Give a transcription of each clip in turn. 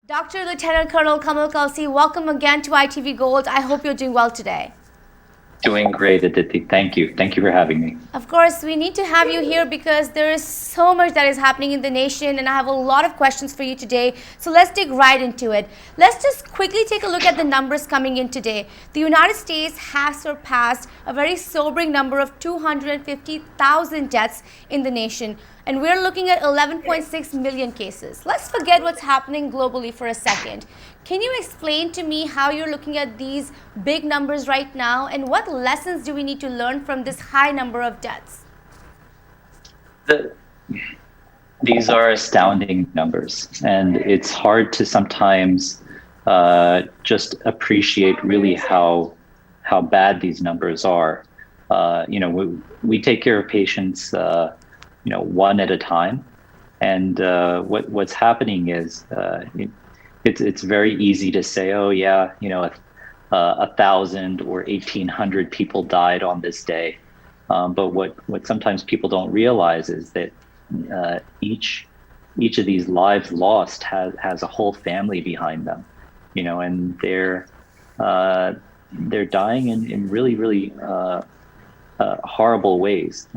Dr. Lieutenant Colonel Kamal Kalsi, welcome again to ITV Gold. I hope you're doing well today. Doing great, Aditi. Thank you. Thank you for having me. Of course, we need to have you here because there is so much that is happening in the nation, and I have a lot of questions for you today. So let's dig right into it. Let's just quickly take a look at the numbers coming in today. The United States has surpassed a very sobering number of 250,000 deaths in the nation, and we're looking at 11.6 million cases. Let's forget what's happening globally for a second. Can you explain to me how you're looking at these big numbers right now, and what lessons do we need to learn from this high number of deaths? These are astounding numbers, and it's hard to sometimes just appreciate really how bad these numbers are. We take care of patients, one at a time, and what's happening is it's very easy to say, oh yeah, 1,000 or 1,800 people died on this day. But what sometimes people don't realize is that each of these lives lost has a whole family behind them, and they're dying in really, really horrible ways.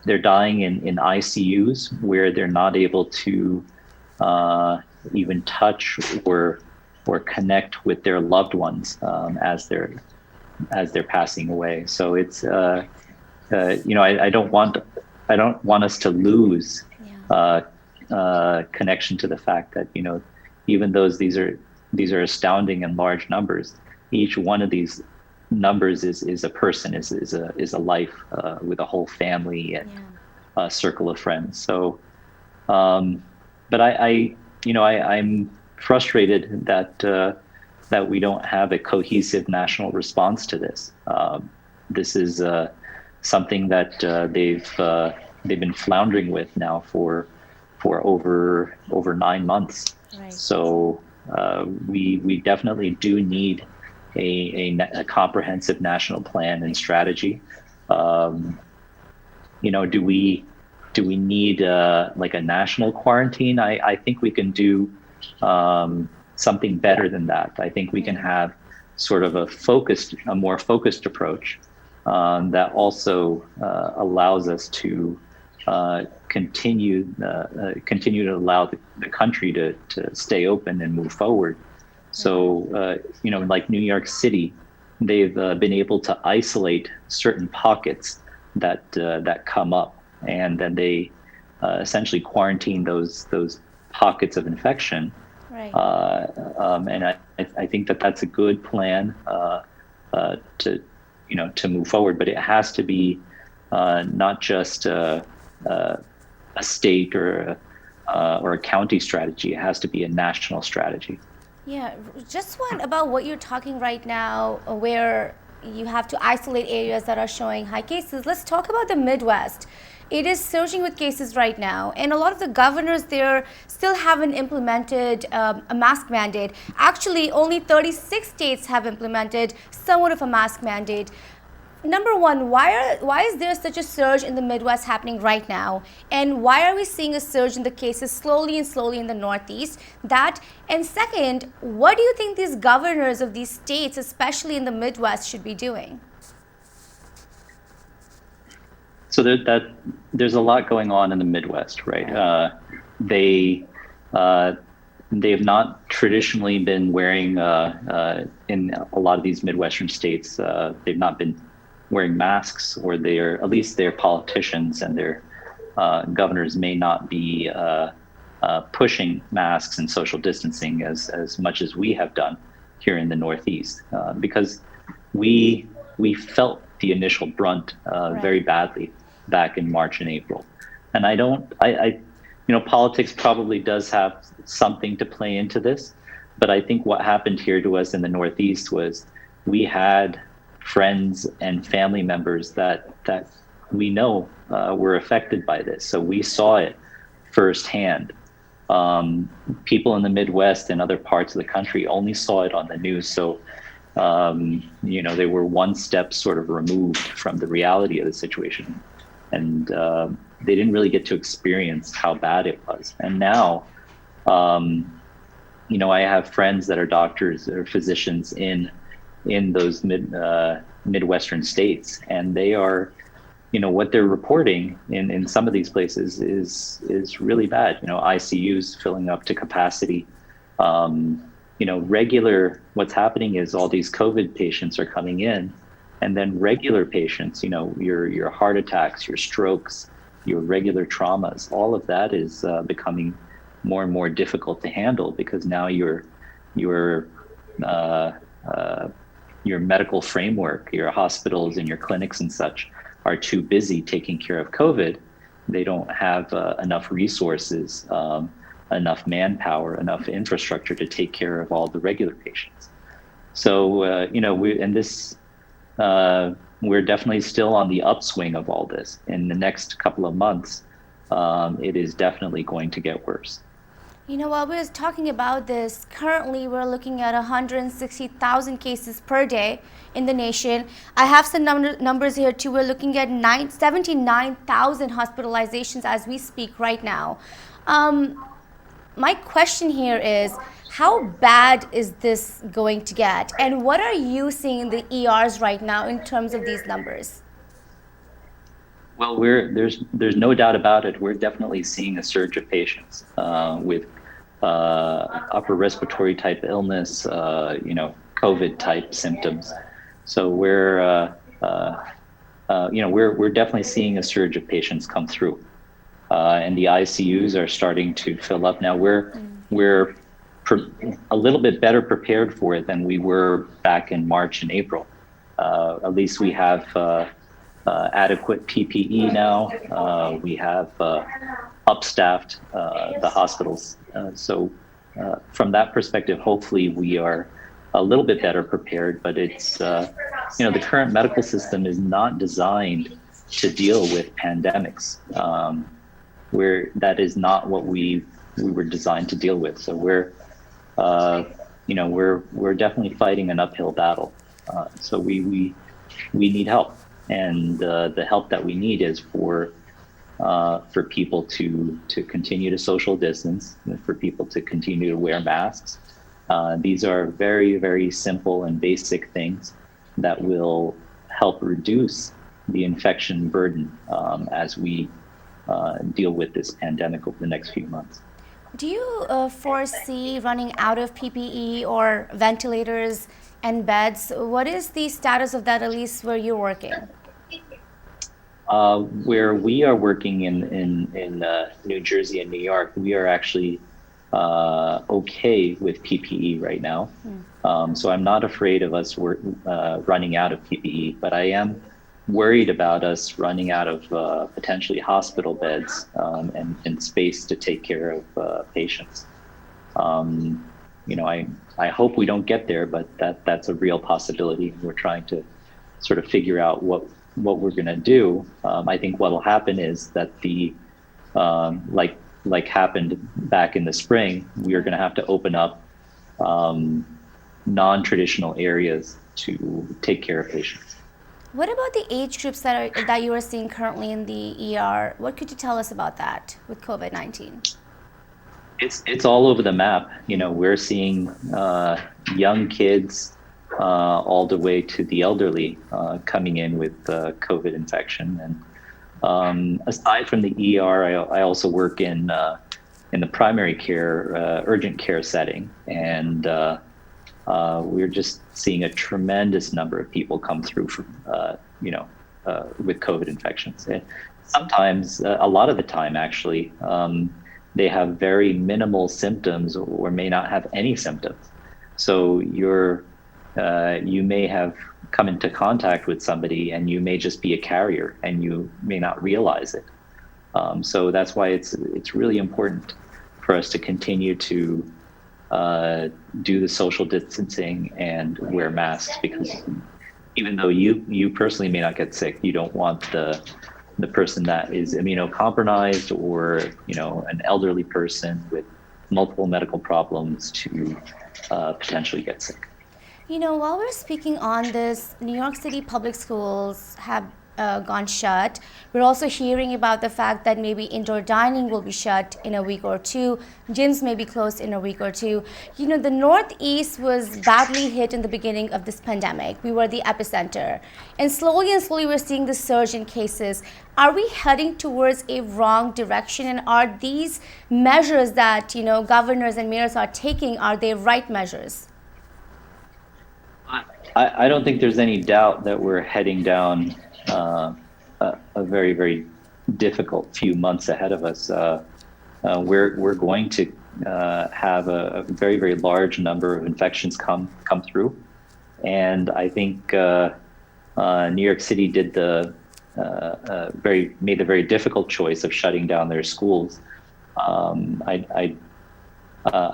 They're dying in ICUs where they're not able to even touch or connect with their loved ones as they're passing away. So it's I don't want us to lose connection to the fact that even though these are astounding and large numbers, each one of these numbers is a person, is a life with a whole family and a circle of friends. So, but I'm frustrated that we don't have a cohesive national response to this. This is something that they've been floundering with now for over 9 months. Right. So we definitely do need a comprehensive national plan and strategy. Do we need like a national quarantine? I think we can do something better than that. I think we can have sort of a more focused approach that also allows us to continue to allow the country to stay open and move forward. So, like New York City, they've been able to isolate certain pockets that come up, and then they essentially quarantine those pockets of infection. Right. And I think that's a good plan to move forward, but it has to be not just a state or a county strategy. It has to be a national strategy. Yeah, just one about what you're talking right now, where you have to isolate areas that are showing high cases. Let's talk about the Midwest. It is surging with cases right now, and a lot of the governors there still haven't implemented a mask mandate. Actually, only 36 states have implemented somewhat of a mask mandate. Number one, why is there such a surge in the Midwest happening right now? And why are we seeing a surge in the cases slowly in the Northeast? And second, what do you think these governors of these states, especially in the Midwest, should be doing? So there's a lot going on in the Midwest, right? They have not traditionally been wearing in a lot of these Midwestern states. They've not been wearing masks, or at least their politicians and their governors may not be pushing masks and social distancing as much as we have done here in the Northeast, because we felt the initial brunt very badly back in March and April. And politics probably does have something to play into this, but I think what happened here to us in the Northeast was we had friends and family members that we know were affected by this. So we saw it firsthand. People in the Midwest and other parts of the country only saw it on the news. So, they were one step sort of removed from the reality of the situation. And they didn't really get to experience how bad it was. And now I have friends that are doctors or physicians in those Midwestern states, and they are, what they're reporting in some of these places is really bad. ICUs filling up to capacity. What's happening is all these COVID patients are coming in, and then regular patients, your heart attacks, your strokes, your regular traumas, all of that is becoming more and more difficult to handle, because now your uh, uh, your medical framework, your hospitals and your clinics and such are too busy taking care of COVID. They don't have enough resources, enough manpower, enough infrastructure to take care of all the regular patients. So, we're definitely still on the upswing of all this. In the next couple of months, it is definitely going to get worse. While we were talking about this, currently we're looking at 160,000 cases per day in the nation. I have some numbers here too. We're looking at 79,000 hospitalizations as we speak right now. My question here is, how bad is this going to get? And what are you seeing in the ERs right now in terms of these numbers? Well, there's no doubt about it. We're definitely seeing a surge of patients with upper respiratory type illness, COVID type symptoms. So we're definitely seeing a surge of patients come through, and the ICUs are starting to fill up now. We're a little bit better prepared for it than we were back in March and April. At least we have adequate PPE now. We have upstaffed the hospitals. So from that perspective, hopefully we are a little bit better prepared, but it's, the current medical system is not designed to deal with pandemics. That is not what we were designed to deal with. So we're definitely fighting an uphill battle. So we need help. And the help that we need is for people to continue to social distance, for people to continue to wear masks. These are very, very simple and basic things that will help reduce the infection burden as we deal with this pandemic over the next few months. Do you foresee running out of PPE or ventilators and beds? What is the status of that, at least where you're working? Where we are working in New Jersey and New York, we are actually okay with PPE right now. So I'm not afraid of us running out of PPE, but I am worried about us running out of potentially hospital beds and space to take care of patients. I hope we don't get there, but that's a real possibility. We're trying to sort of figure out what we're going to do. I think what will happen is that like happened back in the spring, we are going to have to open up non-traditional areas to take care of patients. What about the age groups that you are seeing currently in the ER? What could you tell us about that with COVID-19? It's all over the map. We're seeing young kids all the way to the elderly coming in with COVID infection. And aside from the ER, I also work in the primary care, urgent care setting, and we're just seeing a tremendous number of people come through with COVID infections. And sometimes, a lot of the time, actually, they have very minimal symptoms or may not have any symptoms. So you may have come into contact with somebody and you may just be a carrier and you may not realize it. So that's why it's really important for us to continue to do the social distancing and wear masks, because even though you personally may not get sick, you don't want the person that is immunocompromised or an elderly person with multiple medical problems to potentially get sick. While we're speaking on this, New York City public schools have gone shut. We're also hearing about the fact that maybe indoor dining will be shut in a week or two. Gyms may be closed in a week or two. The Northeast was badly hit in the beginning of this pandemic. We were the epicenter. And slowly we're seeing the surge in cases. Are we heading towards a wrong direction? And are these measures that, governors and mayors are taking, are they right measures? I don't think there's any doubt that we're heading down a very, very difficult few months ahead of us. We're going to have a very, very large number of infections come through, and I think New York City did made the very difficult choice of shutting down their schools. I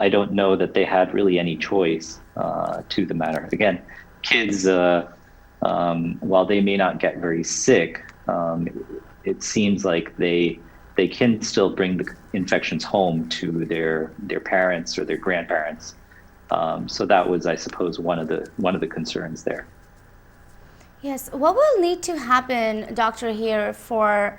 don't know that they had really any choice to the matter. Again, kids, while they may not get very sick, it seems like they can still bring the infections home to their parents or their grandparents. So that was, I suppose, one of the concerns there. Yes. What will need to happen, Doctor, here for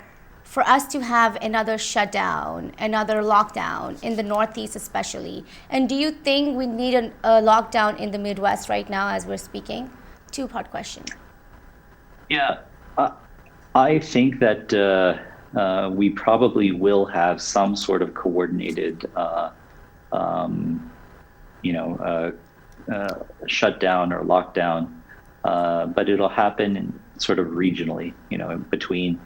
us to have another shutdown, another lockdown in the Northeast especially? And do you think we need a lockdown in the Midwest right now as we're speaking? Two-part question. Yeah, I think that we probably will have some sort of coordinated, shutdown or lockdown, but it'll happen sort of regionally, between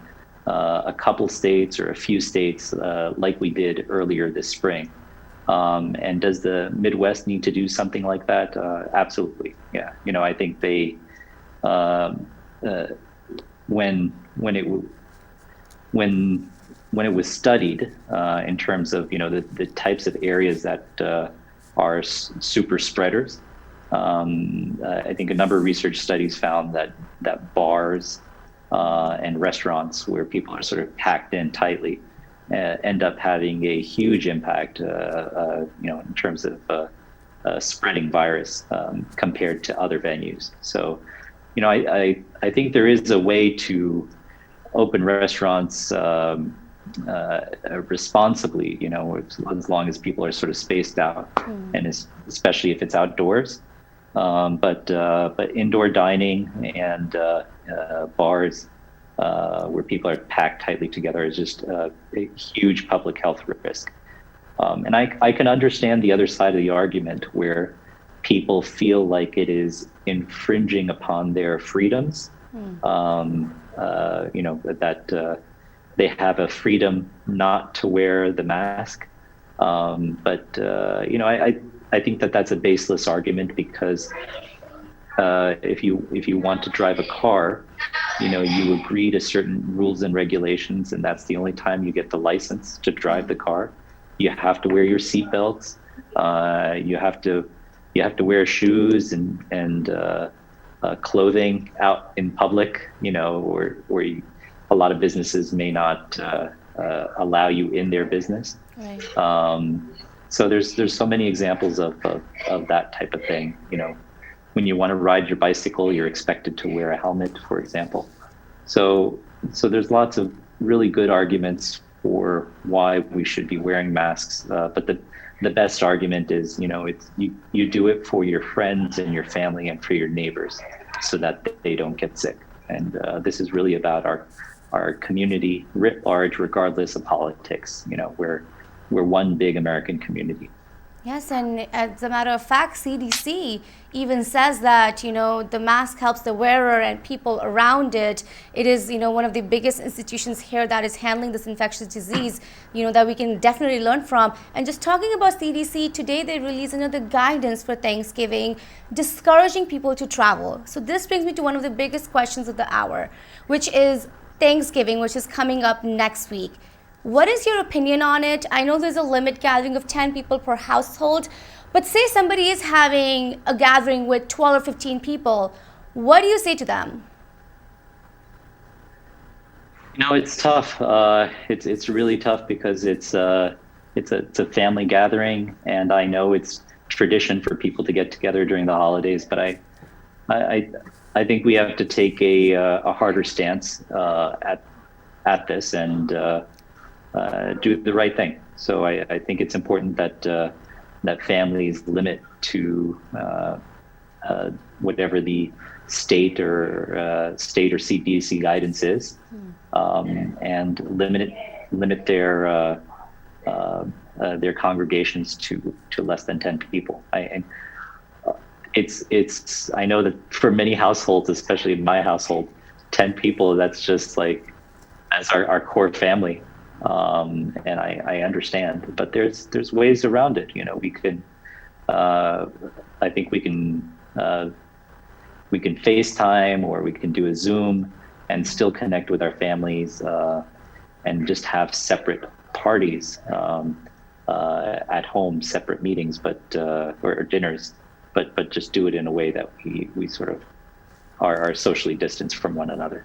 a couple states or a few states, like we did earlier this spring. And does the Midwest need to do something like that? Absolutely. Yeah. I think they, when it was studied in terms of the types of areas that are super spreaders, I think a number of research studies found that bars and restaurants where people are sort of packed in tightly end up having a huge impact, in terms of spreading virus compared to other venues. So, I think there is a way to open restaurants responsibly, as long as people are sort of spaced out, and especially if it's outdoors. But indoor dining and bars where people are packed tightly together is just a huge public health risk. And I can understand the other side of the argument where people feel like it is infringing upon their freedoms, that they have a freedom not to wear the mask. But I think that that's a baseless argument, because if you want to drive a car, you agree to certain rules and regulations, and that's the only time you get the license to drive the car. You have to wear your seatbelts. You have to wear shoes and clothing out in public. Where a lot of businesses may not allow you in their business. Right. So there's so many examples of that type of thing. When you want to ride your bicycle, you're expected to wear a helmet, for example. So there's lots of really good arguments for why we should be wearing masks. But the best argument is, you do it for your friends and your family and for your neighbors, so that they don't get sick. And this is really about our community writ large, regardless of politics. We're one big American community. Yes, and as a matter of fact, CDC even says that, the mask helps the wearer and people around it. It is, one of the biggest institutions here that is handling this infectious disease, that we can definitely learn from. And just talking about CDC, today they released another guidance for Thanksgiving, discouraging people to travel. So this brings me to one of the biggest questions of the hour, which is Thanksgiving, which is coming up next week. What is your opinion on it? I know there's a limit gathering of 10 people per household, but say somebody is having a gathering with 12 or 15 people. What do you say to them? It's tough. It's really tough, because it's a family gathering, and I know it's tradition for people to get together during the holidays. But I think we have to take a harder stance at this and do the right thing. So I think it's important that that families limit to whatever the state or CDC guidance is, and limit their congregations to less than 10 people. I know that for many households, especially in my household, 10 people, that's just like, that's our core family. And I understand, but there's ways around it. You know, we can, I think we can FaceTime, or we can do a Zoom and still connect with our families, and just have separate parties at home, separate meetings, or dinners, but just do it in a way that we sort of are socially distanced from one another.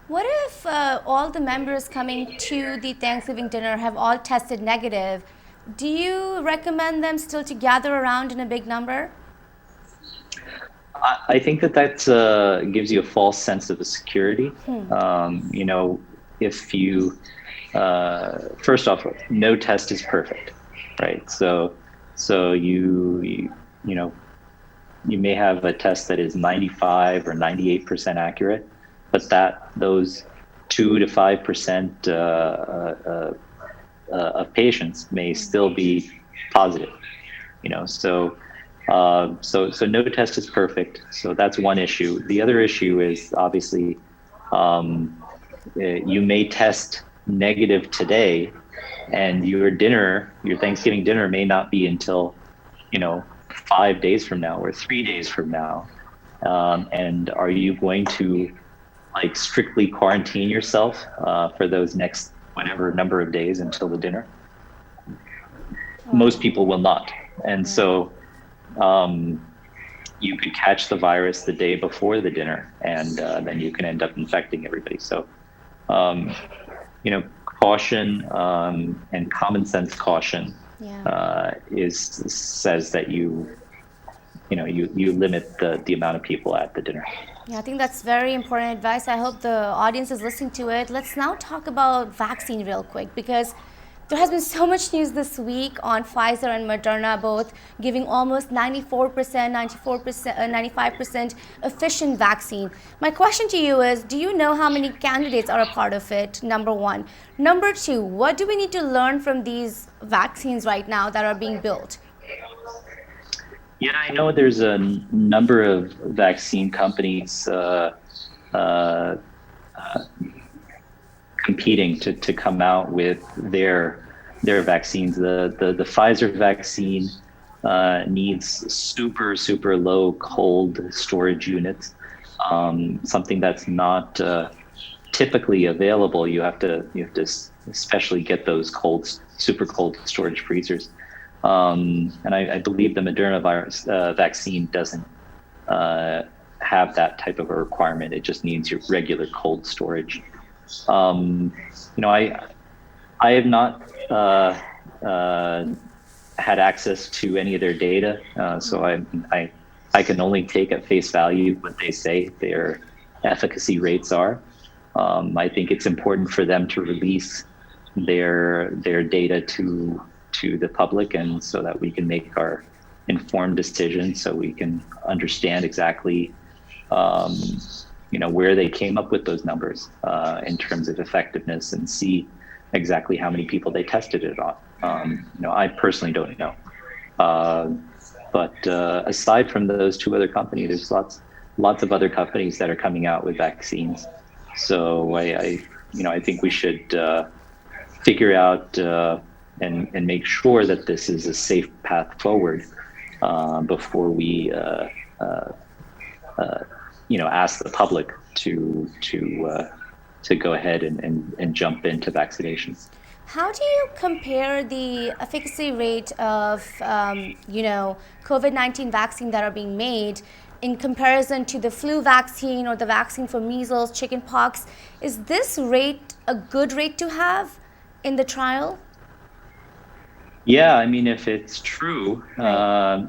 What if all the members coming to the Thanksgiving dinner have all tested negative? Do you recommend them still to gather around in a big number? I think that gives you a false sense of security. You know, if you, first off, no test is perfect, right? So you know, you may have a test that is 95 or 98% accurate, but those 2 to 5% of patients may still be positive. You know, so no test is perfect. So that's one issue. The other issue is obviously you may test negative today, and your Thanksgiving dinner may not be until, you know, 5 days from now or 3 days from now. And are you going to like strictly quarantine yourself for those next whatever number of days until the dinner? Most people will not. And so you could catch the virus the day before the dinner, and then you can end up infecting everybody. So, you know, caution and common sense caution says that you limit the amount of people at the dinner. Yeah, I think that's very important advice. I hope the audience is listening to it. Let's now talk about vaccine real quick, because there has been so much news this week on Pfizer and Moderna, both giving almost 94%, 94%, 95% efficient vaccine. My question to you is, do you know how many candidates are a part of it, number one? Number two, what do we need to learn from these vaccines right now that are being built? Yeah, I know there's a number of vaccine companies competing to come out with their vaccines. The Pfizer vaccine needs super low cold storage units, something that's not typically available. You have to especially get those super cold storage freezers. And I believe the Moderna vaccine doesn't have that type of a requirement. It just needs your regular cold storage. You know, I have not had access to any of their data, so I can only take at face value what they say their efficacy rates are. I think it's important for them to release their data to the public, and so that we can make our informed decisions, so we can understand exactly you know, where they came up with those numbers in terms of effectiveness, and see exactly how many people they tested it on. You know, I personally don't know, but aside from those two other companies, there's lots of other companies that are coming out with vaccines. So I think we should figure out and make sure that this is a safe path forward before we ask the public to go ahead and jump into vaccinations. How do you compare the efficacy rate of COVID-19 vaccine that are being made in comparison to the flu vaccine or the vaccine for measles, chickenpox? Is this rate a good rate to have in the trial? Yeah, I mean, if it's true, Right.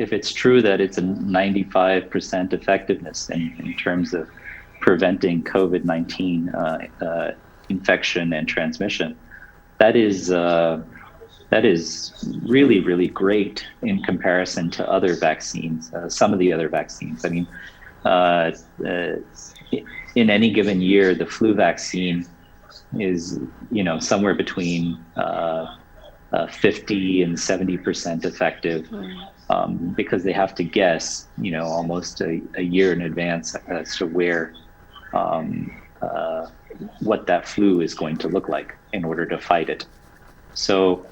if it's true that it's a 95% effectiveness in terms of preventing COVID-19 infection and transmission, that is really, really great in comparison to other vaccines, some of the other vaccines. I mean, in any given year, the flu vaccine is, somewhere between 50 and 70% effective, because they have to guess, almost a year in advance as to where, what that flu is going to look like in order to fight it. So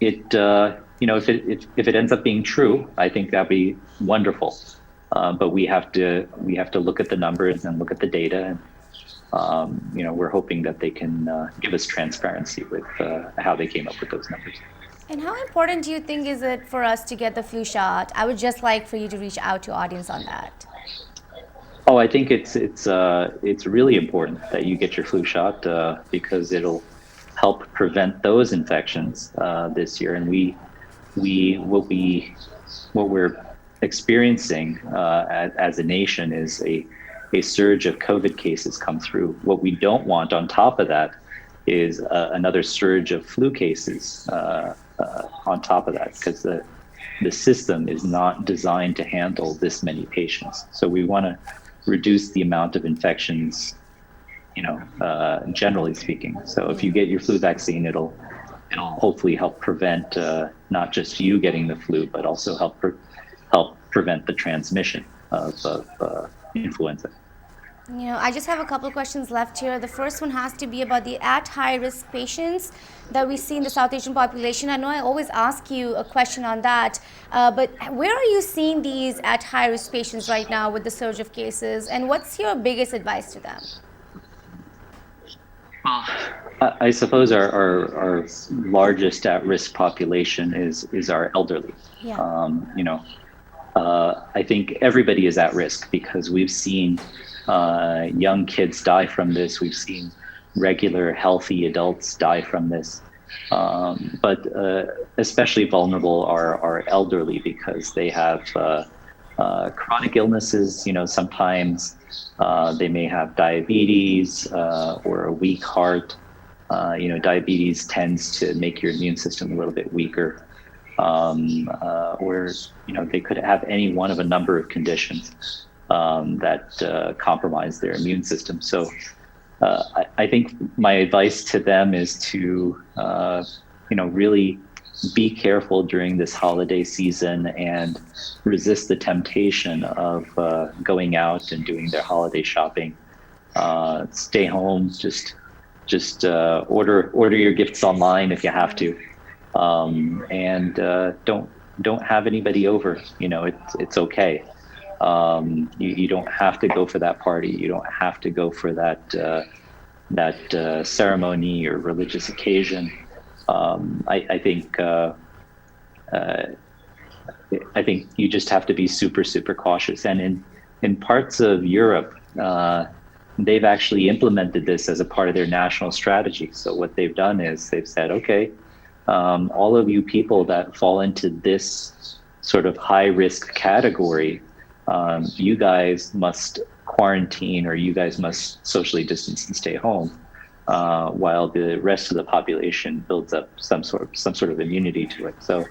it, if it ends up being true, I think that'd be wonderful. But we have to look at the numbers and look at the data, and we're hoping that they can give us transparency with how they came up with those numbers. And how important do you think is it for us to get the flu shot? I would just like for you to reach out to audience on that. Oh, I think it's really important that you get your flu shot, because it'll help prevent those infections this year. And what we're experiencing as a nation is a surge of COVID cases come through. What we don't want on top of that is another surge of flu cases on top of that, because the system is not designed to handle this many patients. So we want to reduce the amount of infections, generally speaking. So if you get your flu vaccine, it'll hopefully help prevent not just you getting the flu, but also help prevent the transmission of influenza. I just have a couple of questions left here. The first one has to be about the at high risk patients that we see in the South Asian population. I know I always ask you a question on that, but where are you seeing these at high risk patients right now with the surge of cases, and what's your biggest advice to them? I suppose our largest at risk population is our elderly. Yeah. I think everybody is at risk because we've seen young kids die from this. We've seen regular healthy adults die from this. But especially vulnerable are elderly because they have chronic illnesses. Sometimes they may have diabetes or a weak heart. Diabetes tends to make your immune system a little bit weaker. Or they could have any one of a number of conditions that compromise their immune system. So I think my advice to them is to really be careful during this holiday season and resist the temptation of going out and doing their holiday shopping. Stay home, just order your gifts online if you have to. And don't have anybody over. It's okay. You don't have to go for that party. You don't have to go for that ceremony or religious occasion. I think you just have to be super, super cautious. And in parts of Europe, they've actually implemented this as a part of their national strategy. So what they've done is they've said, okay, all of you people that fall into this sort of high risk category, you guys must quarantine, or you guys must socially distance and stay home, while the rest of the population builds up some sort of immunity to it. So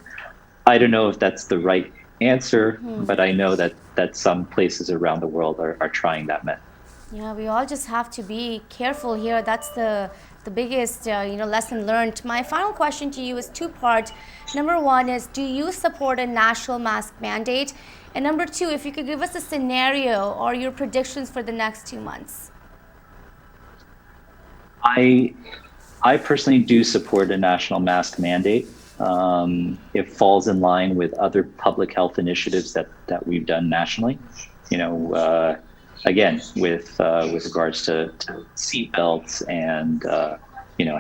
I don't know if that's the right answer, but I know that some places around the world are trying that method. Yeah, we all just have to be careful here. That's the biggest lesson learned. My final question to you is two-part. Number one is, do you support a national mask mandate? And number two, if you could give us a scenario or your predictions for the next 2 months. I personally do support a national mask mandate. It falls in line with other public health initiatives that we've done nationally. Again, with regards to seat belts and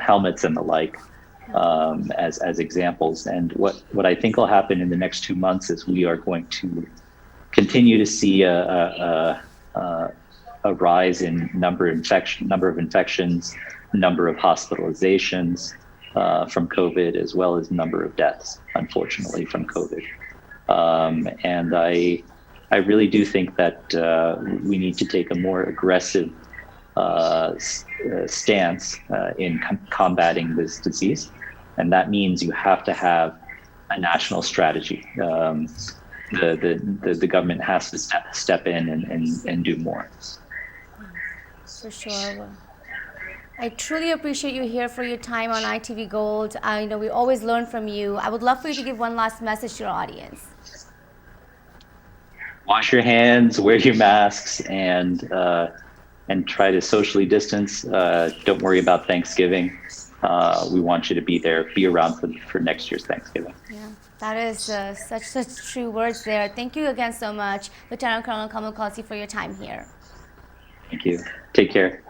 helmets and the like, as examples. And what I think will happen in the next 2 months is we are going to continue to see a rise in number of infections, number of hospitalizations from COVID, as well as number of deaths, unfortunately, from COVID. And I really do think that we need to take a more aggressive stance in combating this disease. And that means you have to have a national strategy. The government has to step in and do more. For sure. I truly appreciate you here for your time on ITV Gold. I know we always learn from you. I would love for you to give one last message to your audience. Wash your hands, wear your masks, and try to socially distance. Don't worry about Thanksgiving. We want you to be there, be around for next year's Thanksgiving. Yeah, that is such true words there. Thank you again so much, Lieutenant Colonel Kamal Kalsi, for your time here. Thank you. Take care.